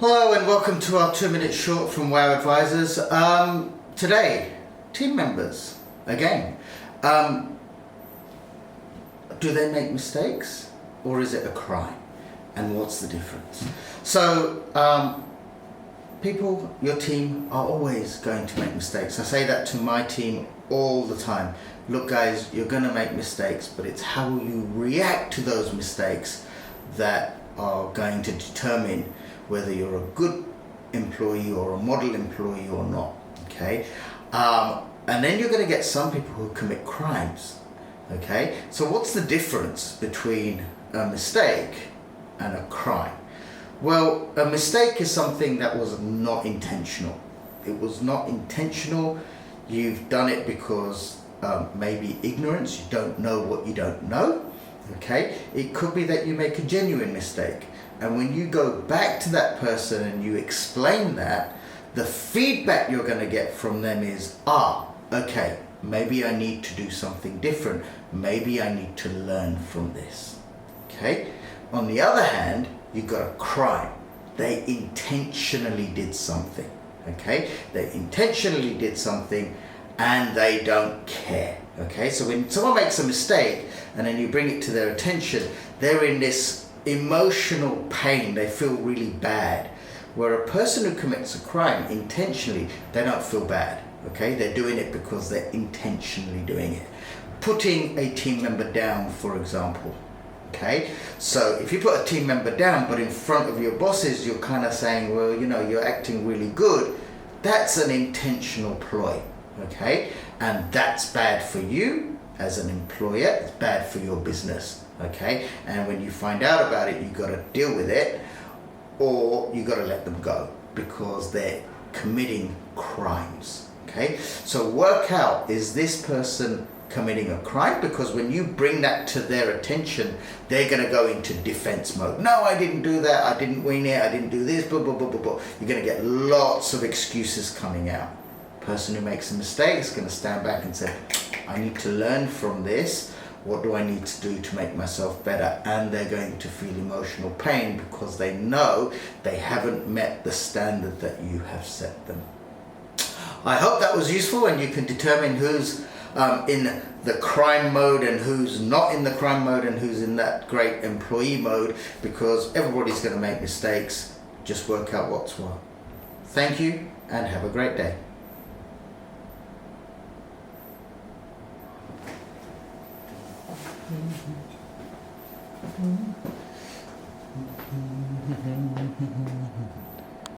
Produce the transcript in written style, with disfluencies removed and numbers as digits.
Hello and welcome to our 2-minute short from WOW Advisors. Today, team members, again. Do they make mistakes or is it a crime? And what's the difference? So, people, your team are always going to make mistakes. I say that to my team all the time. Look guys, you're going to make mistakes, but it's how you react to those mistakes that are going to determine whether you're a good employee or a model employee or not, okay? And then you're going to get some people who commit crimes, okay? So what's the difference between a mistake and a crime? Well, a mistake is something that was not intentional. It was not intentional. You've done it because maybe ignorance, you don't know what you don't know, okay? It could be that you make a genuine mistake. And when you go back to that person and you explain that, the feedback you're going to get from them is, okay, maybe I need to do something different. Maybe I need to learn from this, okay? On the other hand, you've got a crime. They intentionally did something, okay? They intentionally did something and they don't care, okay? So when someone makes a mistake and then you bring it to their attention, they're in this emotional pain. They feel really bad. Where a person who commits a crime intentionally, they don't feel bad, okay? They're doing it because they're intentionally doing it. Putting a team member down, for example, okay? So if you put a team member down, but in front of your bosses, you're kind of saying, well, you know, you're acting really good. That's an intentional ploy, okay? And that's bad for you as an employer. It's bad for your business. Okay, and when you find out about it, you've got to deal with it, or you've got to let them go because they're committing crimes. Okay, so work out, is this person committing a crime? Because when you bring that to their attention, they're going to go into defense mode. No, I didn't do that, I didn't win it, I didn't do this, blah, blah, blah, blah, blah. You're going to get lots of excuses coming out. Person who makes a mistake is going to stand back and say, I need to learn from this. What do I need to do to make myself better? And they're going to feel emotional pain because they know they haven't met the standard that you have set them. I hope that was useful and you can determine who's in the crime mode and who's not in the crime mode and who's in that great employee mode, because everybody's going to make mistakes. Just work out what's what. Thank you and have a great day. Mm-hmm.